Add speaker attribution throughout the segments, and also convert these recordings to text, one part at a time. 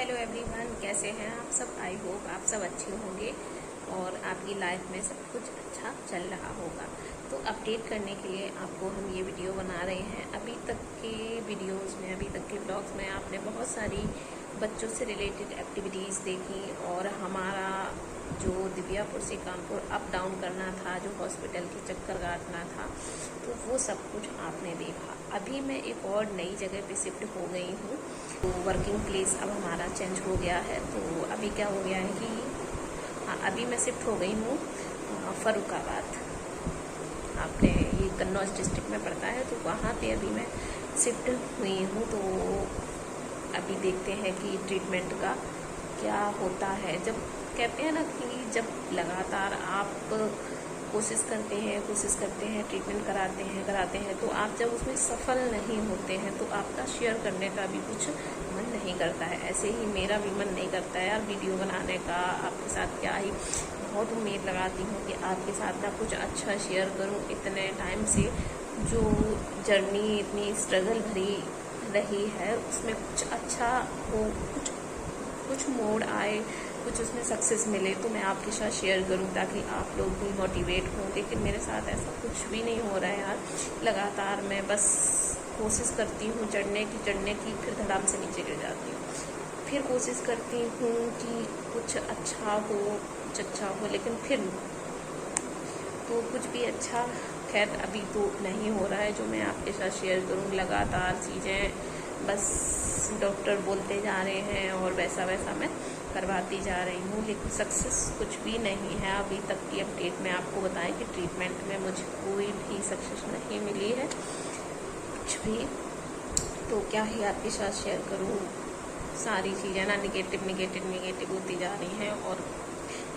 Speaker 1: Hello everyone, कैसे हैं आप सब। आई होप आप सब अच्छे होंगे और आपकी लाइफ में सब कुछ अच्छा चल रहा होगा। तो अपडेट करने के लिए आपको हम ये वीडियो बना रहे हैं। अभी तक के वीडियोस में, अभी तक के ब्लॉग्स में आपने बहुत सारी बच्चों से रिलेटेड एक्टिविटीज़ देखी और हमारा जो दिव्यापुर से कानपुर अप डाउन करना था, जो हॉस्पिटल के चक्कर काटना था, तो वो सब कुछ आपने देखा। अभी मैं एक और नई जगह पे शिफ्ट हो गई हूँ। तो वर्किंग प्लेस अब हमारा चेंज हो गया है। तो अभी क्या हो गया है कि अभी मैं शिफ्ट हो गई हूँ फर्रुखाबाद। आपने ये कन्नौज डिस्ट्रिक्ट में पड़ता है, तो वहाँ पे अभी मैं शिफ्ट हुई हूँ। तो अभी देखते हैं कि ट्रीटमेंट का क्या होता है। जब कहते हैं ना कि जब लगातार आप कोशिश करते हैं, ट्रीटमेंट कराते हैं, तो आप जब उसमें सफल नहीं होते हैं तो आपका शेयर करने का भी कुछ मन नहीं करता है। ऐसे ही मेरा भी मन नहीं करता है यार वीडियो बनाने का, आपके साथ क्या ही। बहुत उम्मीद लगाती हूँ कि आपके साथ ना कुछ अच्छा शेयर करूँ। इतने टाइम से जो जर्नी इतनी स्ट्रगल भरी रही है, उसमें कुछ अच्छा हो, कुछ मोड़ आए, कुछ उसमें सक्सेस मिले, तो मैं आपके साथ शेयर करूं ताकि आप लोग भी मोटिवेट हों। लेकिन मेरे साथ ऐसा कुछ भी नहीं हो रहा है यार। लगातार मैं बस कोशिश करती हूँ चढ़ने की, फिर धड़ाम से नीचे गिर जाती हूँ। फिर कोशिश करती हूँ कि कुछ अच्छा हो, लेकिन फिर तो कुछ भी अच्छा खैर अभी तो नहीं हो रहा है जो मैं आपके साथ शेयर करूँ। लगातार चीज़ें बस डॉक्टर बोलते जा रहे हैं और वैसा मैं करवाती जा रही हूँ, लेकिन सक्सेस कुछ भी नहीं है। अभी तक की अपडेट में आपको बताएं कि ट्रीटमेंट में मुझे कोई भी सक्सेस नहीं मिली है, कुछ भी। तो क्या ही आपके साथ शेयर करूँ, सारी चीज़ें ना निगेटिव होती जा रही हैं। और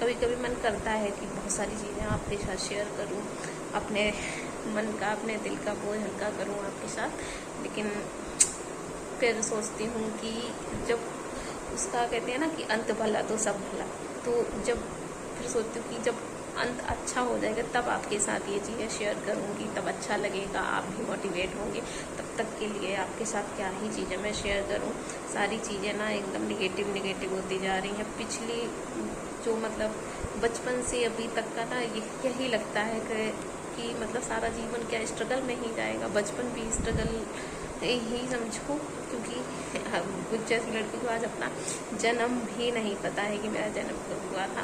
Speaker 1: कभी कभी मन करता है कि बहुत सारी चीज़ें आपके साथ शेयर करूं, अपने मन का, अपने दिल का बोझ हल्का करूं आपके साथ। लेकिन फिर सोचती हूँ कि जब उसका कहते हैं ना कि अंत भला तो सब भला, तो जब फिर सोचती हूँ कि जब अंत अच्छा हो जाएगा तब आपके साथ ये चीज़ें शेयर करूँगी, तब अच्छा लगेगा, आप भी मोटिवेट होंगे। तब तक के लिए आपके साथ क्या ही चीज़ें मैं शेयर करूँ। सारी चीज़ें ना एकदम निगेटिव होती जा रही हैं। पिछली जो मतलब बचपन से अभी तक का ना यही लगता है कि मतलब सारा जीवन क्या स्ट्रगल में ही जाएगा। बचपन भी स्ट्रगल ही समझो, क्योंकि कुछ जैसी लड़की को आज अपना जन्म भी नहीं पता है कि मेरा जन्म कब हुआ था।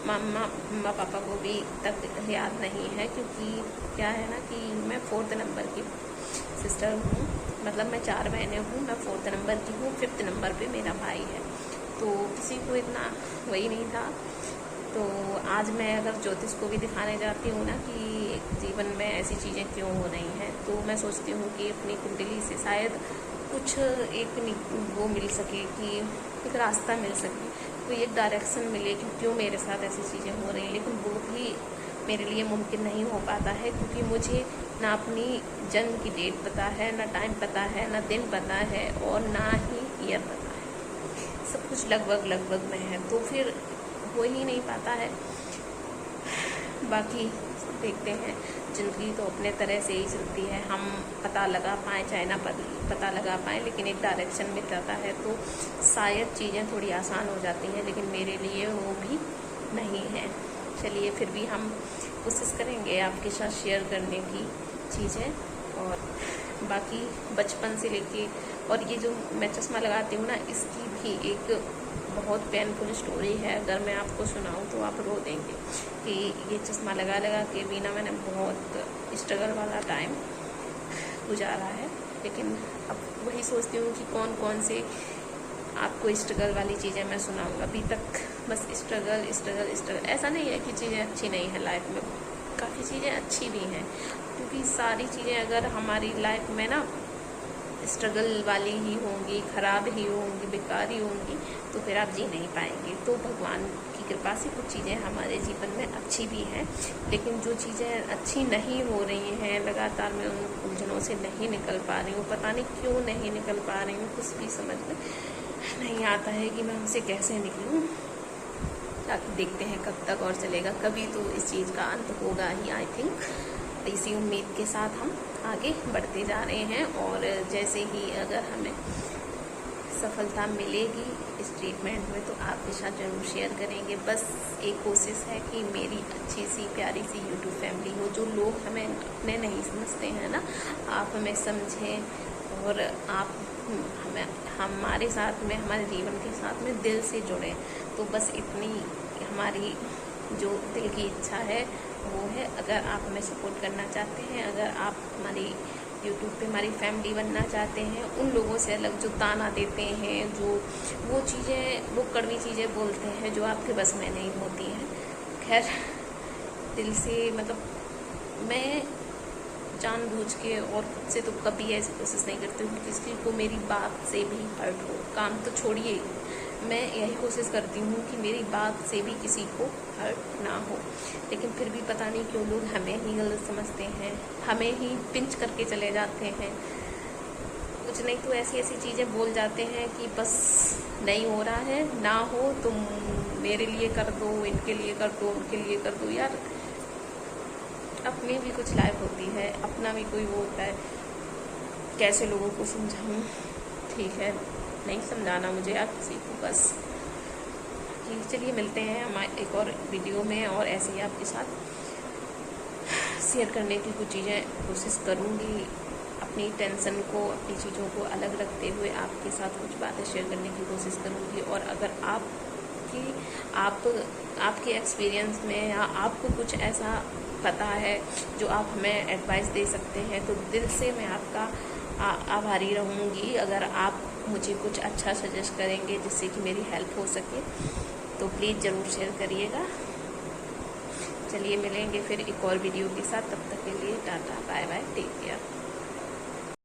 Speaker 1: मम्मा पापा को भी तक याद नहीं है, क्योंकि क्या है ना कि मैं 4th नंबर की सिस्टर हूँ। मतलब मैं 4 बहनें हूँ, मैं 4th नंबर की हूँ, 5th नंबर पे मेरा भाई है। तो किसी को इतना वही नहीं था। तो आज मैं अगर ज्योतिष को भी दिखाने जाती हूँ ना कि जीवन में ऐसी चीज़ें क्यों हो रही हैं, तो मैं सोचती हूँ कि अपनी कुंडली से शायद कुछ एक वो मिल सके, कि एक रास्ता मिल सके, कोई एक डायरेक्शन मिले कि क्यों मेरे साथ ऐसी चीज़ें हो रही हैं। लेकिन वो भी मेरे लिए मुमकिन नहीं हो पाता है, क्योंकि मुझे ना अपनी जन्म की डेट पता है, ना टाइम पता है, ना दिन पता है, और ना ही ईयर पता है। सब कुछ लगभग में है, तो फिर हो ही नहीं पाता है। बाकी देखते हैं, ज़िंदगी तो अपने तरह से ही चलती है। हम पता लगा पाएँ चाहे ना पता लगा पाएँ, लेकिन एक डायरेक्शन मिल जाता है तो शायद चीज़ें थोड़ी आसान हो जाती हैं। लेकिन मेरे लिए वो भी नहीं है। चलिए फिर भी हम कोशिश करेंगे आपके साथ शेयर करने की चीज़ें। और बाकी बचपन से लेके, और ये जो मैं चश्मा लगाती हूँ ना, इसकी भी एक बहुत पेनफुल स्टोरी है। अगर मैं आपको सुनाऊँ तो आप रो देंगे कि ये चश्मा लगा के भी ना मैंने बहुत स्ट्रगल वाला टाइम गुजारा है। लेकिन अब वही सोचती हूँ कि कौन से आपको स्ट्रगल वाली चीज़ें मैं सुनाऊँ। अभी तक बस स्ट्रगल। ऐसा नहीं है कि चीज़ें अच्छी नहीं हैं लाइफ में, काफ़ी चीज़ें अच्छी भी हैं, क्योंकि सारी चीज़ें अगर हमारी लाइफ में ना स्ट्रगल वाली ही होंगी, ख़राब ही होंगी, बेकार ही होंगी, तो फिर आप जी नहीं पाएंगे। तो भगवान की कृपा से कुछ चीज़ें हमारे जीवन में अच्छी भी हैं, लेकिन जो चीज़ें अच्छी नहीं हो रही हैं, लगातार मैं उन उलझनों से नहीं निकल पा रही हूँ। पता नहीं क्यों नहीं निकल पा रही हूँ, कुछ भी समझ में नहीं आता है कि मैं उनसे कैसे निकलूँ। ताकि देखते हैं कब तक और चलेगा, कभी तो इस चीज़ का अंत होगा ही, आई थिंक। इसी उम्मीद के साथ हम आगे बढ़ते जा रहे हैं। और जैसे ही अगर हमें सफलता मिलेगी इस ट्रीटमेंट में तो आपके साथ ज़रूर शेयर करेंगे। बस एक कोशिश है कि मेरी अच्छी सी प्यारी सी यूट्यूब फैमिली हो, जो लोग हमें अपने नहीं समझते हैं ना, आप हमें समझें और आप हमें हमारे साथ में, हमारे जीवन के साथ में दिल से जुड़ें। तो बस इतनी हमारी जो दिल की इच्छा है वो है। अगर आप हमें सपोर्ट करना चाहते हैं, अगर आप हमारी यूट्यूब पे हमारी फैमिली बनना चाहते हैं, उन लोगों से अलग जो ताना देते हैं, जो वो चीज़ें, वो कड़वी चीज़ें बोलते हैं जो आपके बस में नहीं होती हैं, खैर दिल से मतलब मैं जानबूझ के और खुद से तो कभी ऐसी कोशिश नहीं करती हूँ कि किसी को मेरी बात से भी हर्ट हो। काम तो छोड़िए, मैं यही कोशिश करती हूँ कि मेरी बात से भी किसी को हर्ट ना हो, लेकिन फिर भी पता नहीं क्यों लोग हमें ही गलत समझते हैं, हमें ही पिंच करके चले जाते हैं। कुछ नहीं तो ऐसी ऐसी चीज़ें बोल जाते हैं कि बस नहीं हो रहा है, ना हो तुम मेरे लिए कर दो, इनके लिए कर दो, उनके लिए कर दो। यार अपनी भी कुछ लाइफ होती है, अपना भी कोई वो होता है, कैसे लोगों को समझाऊँ। ठीक है, नहीं समझाना मुझे आप किसी को, बस ठीक। चलिए मिलते हैं हमारे एक और वीडियो में, और ऐसे ही आपके साथ शेयर करने की कुछ चीज़ें कोशिश करूँगी। अपनी टेंशन को, अपनी चीज़ों को अलग रखते हुए आपके साथ कुछ बातें शेयर करने की कोशिश करूँगी। और अगर आपके एक्सपीरियंस में या आपको कुछ ऐसा पता है जो आप हमें एडवाइस दे सकते हैं, तो दिल से मैं आपका आभारी रहूँगी। अगर आप मुझे कुछ अच्छा सजेस्ट करेंगे जिससे कि मेरी हेल्प हो सके, तो प्लीज़ ज़रूर शेयर करिएगा। चलिए मिलेंगे फिर एक और वीडियो के साथ, तब तक के लिए tata bye bye, take care.